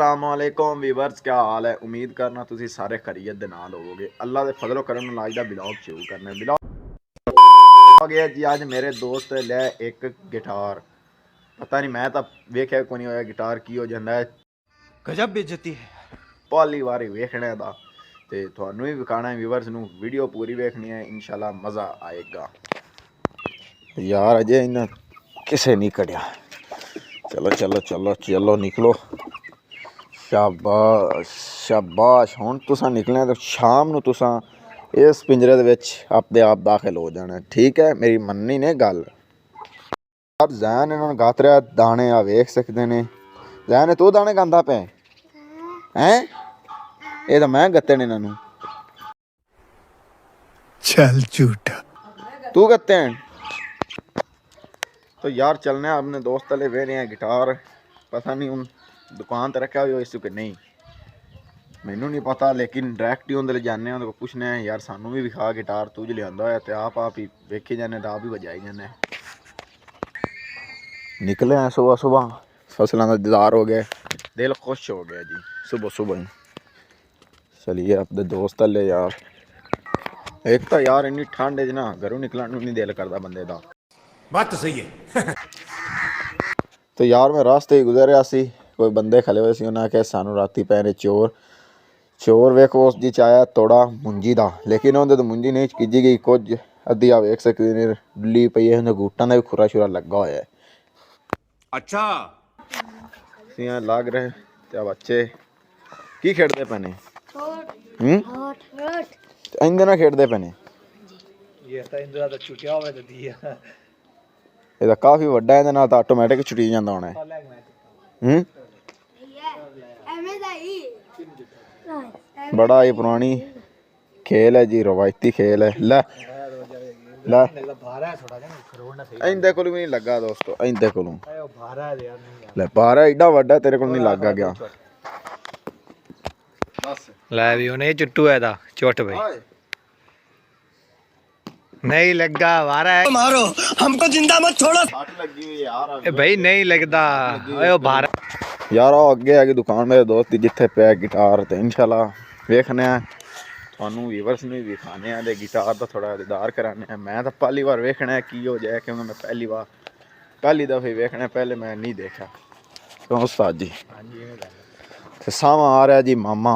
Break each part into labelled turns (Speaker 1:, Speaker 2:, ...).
Speaker 1: अस्सलामुअलैकुम वीवर्स, क्या हाल है। उम्मीद करना तुसी सारे खैरियत दे नाल होवोगे। अल्लाह दे फजलो करम नाल अज दा ब्लॉग शुरू करने ब्लॉग गया जी। अज मेरे दोस्त ले एक गिटार, पता नहीं मैं तो वेख्या कोई नहीं होया गिटार की हो जांदा है।
Speaker 2: गजब बेइज्जती है।
Speaker 1: पहली बार वेखने दा ते तुहानू भी विखाना है। वीवर्स नू वीडियो पूरी वेखनी है, इंशाल्लाह मज़ा आएगा। यार अजे इन्हें किसे नहीं कढ़िया। चलो चलो चलो चलो निकलो। शाबाश शाबाश। हुण तुसां निकलना तो शाम नू तुसां इस पिंजरे दे विच अपने आप दाखिल हो जाना, ठीक है। मेरी मन्नी ने गल। अब जैन इन्होंने गात रहा दाने आ वेख सकते ने। जैन तू दाने गांदा पे हैं? ये तो मैं गत्ते ने इन्होंने।
Speaker 2: चल झूठा
Speaker 1: तू गत्ते हैं। तो यार चलने अपने दोस्त ले वे रहे हैं गिटार। पता नहीं उन दुकान तो रखा हुआ इस के नहीं, मैनू नहीं पता, लेकिन डायरैक्ट ही उन्हें जाने उन्हें पुछने हैं यार सानू भी विखा गिटार तू जो लिया है तो आप ही वेखे जाने तो आप ही बजाई जाने। निकले हैं सुबह सुबह, फसलों का इंतजार हो गया, दिल खुश हो गया जी सुबह सुबह ही। चलिए अपने दोस्त ले यार। एक तो यार इन्नी ठंड है ना, घरों निकलने नहीं दिल करता बंदे का।
Speaker 2: बात तो सही है।
Speaker 1: तो यार मैं रास्ते ही गुजर रहा सी, कोई बंदे खले हुए सी, उन्हें आख्या सानू राती पैने चोर चोर वेखो उस जी चाया तोड़ा मुंजी दा, लेकिन उन्हें तो मुंजी नहीं कीजी गई कुछ अद्धी। आ वेख सकते ने डुली पई है, उन्हें गूटां दा भी खुरा शुरा लगा होया है।
Speaker 2: अच्छा
Speaker 1: सियां लग रहे ते बच्चे की खेडदे पैने इंदे ना खेडदे पैने।
Speaker 2: ये तो इंद्रा तो छुट्टियां होवे तो दी है।
Speaker 1: ਇਹਦਾ ਕਾਫੀ ਵੱਡਾ ਇਹਦੇ ਨਾਲ ਤਾਂ ਆਟੋਮੈਟਿਕ ਛੁੱਟੀ ਜਾਂਦਾ ਹੋਣਾ बड़ा ही पुरानी खेल है जी, रवायती खेल है। लै लै इंदे कोल भी नहीं लगा दोस्तों, इंदे कोलों लै भारा एडा वड्डा तेरे कोल नहीं लगा गया।
Speaker 2: लै भी उन्हें चुट्टू है दा चुट भाई नहीं लगा वारा है। मारो हमको जिंदा मत छोड़ो। लगी हुई यार भाई नहीं लगदा ओए बाहर
Speaker 1: यार आओ अगे आगे दुकान मेरे दोस्त जिथे पे गिटार ते इंशाल्लाह वेखने थानू व्यूअर्स नू भी दिखाने दे गिटार दा थोड़ा दीदार कराने। मैं तो पहली बार वेखना है की हो जाए, क्योंकि मैं पहली दफे वेखना, पहले मैं नहीं देखा। तो उस्ताद जी ते सामा आ रहा जी मामा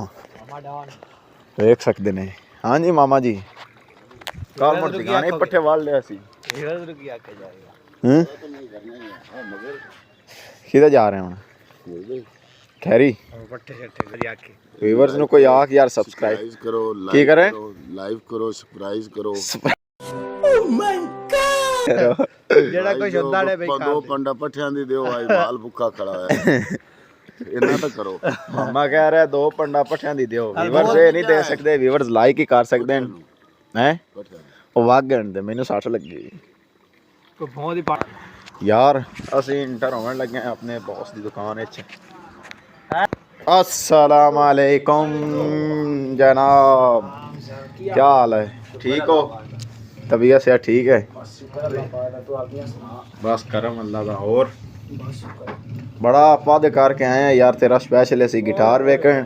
Speaker 1: वेख सकते ने। हाँ जी मामा जी काल मुड़ दिखाने पट्ठे वाल लिया सी। किधर जा रहे हैं हुण? खैरी व्यूअर्स नु कोई आख यार सब्सक्राइब करो, की करे लाइव करो, सरप्राइज करो। ओह माय गॉड
Speaker 2: जेड़ा कोई हुंदा ने भाई
Speaker 1: दो पंडा पट्ठियां दी दियो भाई, माल भुक्खा खड़ा है। इतना तो करो। मामा कह रहा है दो पंडा पट्ठियां दी दियो। व्यूअर्स ये नहीं दे सकते, व्यूअर्स लाइक ही कर सकते हैं। ਉਹ ਵਗ ਗਣ ਦੇ ਮੈਨੂੰ 60 ਲੱਗੀ
Speaker 2: ਕੋਈ ਬਹੁਤ ਹੀ
Speaker 1: यार ਅਸੀਂ ਇੰਟਰ ਹੋਣ ਲੱਗੇ ਆ ਆਪਣੇ ਬੌਸ ਦੀ ਦੁਕਾਨ ਵਿੱਚ। अस्सलाम वालेकुम जनाब, क्या हाल है? ठीक हो? तबीयत से ठीक है? बस करम अल्लाह का। और बड़ा वादे करके आए हैं यार, तेरा स्पेशल ऐसी गिटार वेखण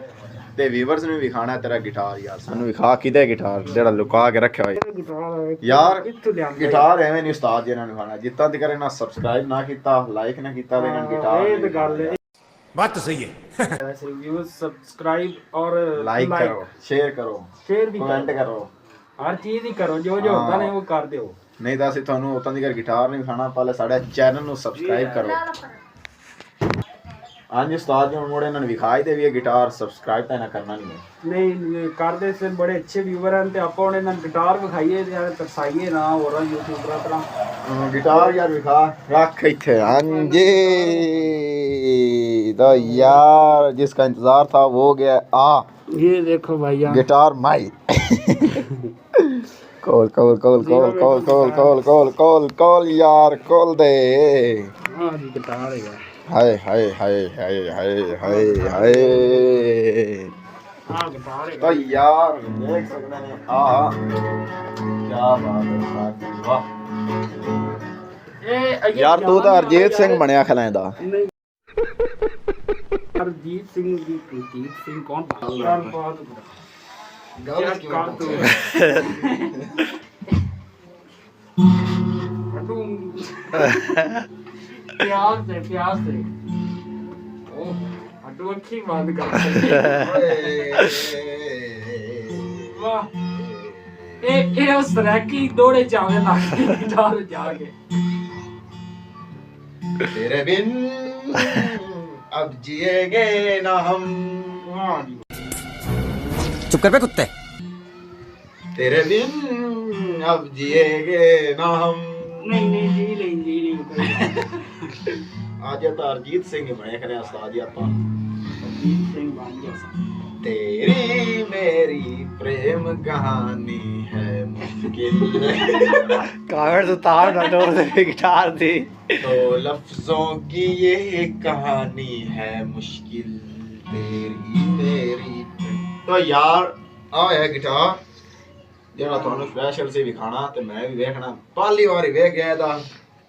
Speaker 1: ते व्यूअर्स ने भी खाना तेरा गिटार। यार सानू विखा किदे गिटार जेड़ा लुका के रखा होया यार। गिटार एवें नहीं उस्ताद जी ने खाना, जितना तक ना सब्सक्राइब ना किया लाइक ना किया ते गिटार।
Speaker 2: बात तो सही है।
Speaker 3: व्यूज सब्सक्राइब और
Speaker 1: लाइक करो, शेयर भी कमेंट करो,
Speaker 3: हर चीज ही करो, जो जो होता है वो कर दो।
Speaker 1: नहीं तो असं थानू उतना दी गिटार नहीं खाना, पहले साढ़े चैनल नू सब्सक्राइब करो। हाँ जी उस्ताद जी हम मुड़े इन्होंने विखाई दे भी गिटार, सब्सक्राइब तो इन्हें करना
Speaker 3: नहीं करते से बड़े अच्छे व्यूवर हैं ते आपा उन्हें गिटार विखाइए यार, तरसाइए ना हो रहा यूट्यूबर तरह
Speaker 1: गिटार यार विखा रख इत्थे। हाँ जी तो यार जिसका इंतजार था वो गया आ।
Speaker 3: ये देखो भैया
Speaker 1: guitar my call call call call call call call call call call यार कॉल दे।
Speaker 3: हाँ जी गिटार है।
Speaker 1: हाय हाय हाय हाय हाय हाय हाय।
Speaker 3: हाँ गिटार है
Speaker 1: तो यार देख सकते हैं आ क्या बात है, वाह यार तू तो अरजीत सिंह बनया खलैंदा।
Speaker 3: हरजीत सिंह की प्रतीक सिंह कौन था यार बहुत
Speaker 1: गलत
Speaker 3: क्या कर तू प्यास से ओ हटू अच्छी बात कर वाह ए उस रैकी दौड़े जावे ना गिटार जाके
Speaker 1: तेरे बिन अब जिएंगे ना हम।
Speaker 3: वाह
Speaker 2: चुप कर बे कुत्ते।
Speaker 1: तेरे बिन अब जिएंगे ना हम।
Speaker 3: नहीं
Speaker 1: आज तो हरजीत सिंह बने खरे उस्ताद जी ਆਪਾਂ
Speaker 3: हरजीत सिंह बन गया
Speaker 1: तेरी मेरी प्रेम कहानी है मुश्किल
Speaker 2: कावड़ तो तार डटोर दे गिटार थी
Speaker 1: तो लफ्जों की ये कहानी है मुश्किल तेरी मेरी तो यार आ है गिटार ਜਿਹੜਾ ਤੁਹਾਨੂੰ ਸਪੈਸ਼ਲ ਸੀ ਵਿਖਾਣਾ ਤੇ ਮੈਂ ਵੀ ਵੇਖਣਾ ਪਹਿਲੀ ਵਾਰੀ ਵੇਖ ਗਿਆ ਇਹਦਾ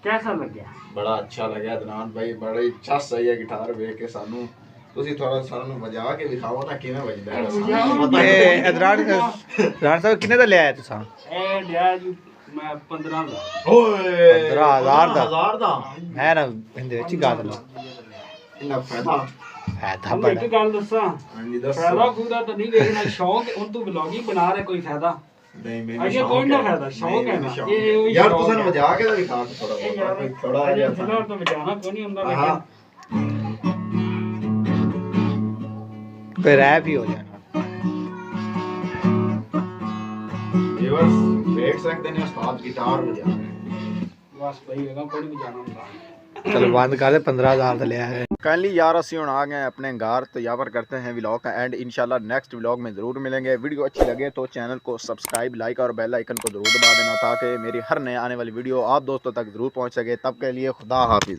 Speaker 3: कैसा लग गया
Speaker 1: ਬੜਾ ਅੱਛਾ ਲੱਗਿਆ ਅਦਨਾਨ ਭਾਈ ਬੜੀ ਅੱਛਾ ਸਹੀ ਹੈ ਗਿਟਾਰ ਵੇਖ ਕੇ ਸਾਨੂੰ ਤੁਸੀਂ ਥੋੜਾ ਸਾਨੂੰ ਵਜਾ ਕੇ ਦਿਖਾਓ ਨਾ ਕਿਵੇਂ ਵੱਜਦਾ ਹੈ ਸਾਨੂੰ ਪਤਾ
Speaker 2: ਇਹ ਇਦਰਾਨ ਸਾਹਿਬ ਕਿੰਨੇ ਦਾ ਲਿਆ ਤੁਸੀਂ
Speaker 3: ए लिया जी मैं 15 ਦਾ
Speaker 1: ਓਏ
Speaker 2: 15,000 ਦਾ।
Speaker 1: 15,000 ਦਾ
Speaker 2: ਮੈਂ ਨਾ ਇਹਦੇ ਵਿੱਚ ਹੀ ਗਾ ਦਲਾ
Speaker 1: ਇੰਨਾ ਫਾਇਦਾ
Speaker 2: ਫਾਇਦਾ
Speaker 3: हम
Speaker 2: ਬੜਾ
Speaker 3: एक गल दसा
Speaker 1: ਹਾਂਜੀ ਦੱਸੋ
Speaker 3: फायदा खुदा तो नहीं देखना शौक है, उन तू व्लॉगिंग बना रहे कोई फायदा
Speaker 1: ਨਹੀਂ ਮੈਨੂੰ
Speaker 3: अगे कोई ना फायदा शौक है ना ये वही
Speaker 1: ਯਾਰ
Speaker 3: शौक
Speaker 1: ਤੁਸੀਂ
Speaker 3: है।
Speaker 1: ਵਜਾ ਕੇ ਤਾਂ ਦਿਖਾ ਥੋੜਾ
Speaker 3: ए यार
Speaker 1: ਥੋੜਾ
Speaker 3: अजे
Speaker 1: ਜਿਹਾ
Speaker 3: फिलहाल तो बजाना कोई नहीं ਹੁੰਦਾ
Speaker 1: ਹਾਂ
Speaker 3: लेकिन
Speaker 2: ਫਿਰ ਰੈਪ ਹੀ ਹੋ ਜਾਣਾ
Speaker 1: व्यूअर्स देख सकते हैं उस्ताद गिटार बजा रहे हैं
Speaker 3: बस भाई होगा कोई नहीं बजाना ਹੁੰਦਾ
Speaker 2: चलो बंद कर दे 15,000 का लिया है
Speaker 1: काइंडली यार असी हुण आ गए अपने घर तो यहाँ पर करते हैं व्लॉग का एंड इंशाल्लाह नेक्स्ट व्लॉग में ज़रूर मिलेंगे। वीडियो अच्छी लगे तो चैनल को सब्सक्राइब लाइक और बेल आइकन को ज़रूर दबा देना ताकि मेरी हर नए आने वाली वीडियो आप दोस्तों तक ज़रूर पहुँच सके। तब के लिए खुदा हाफिज़।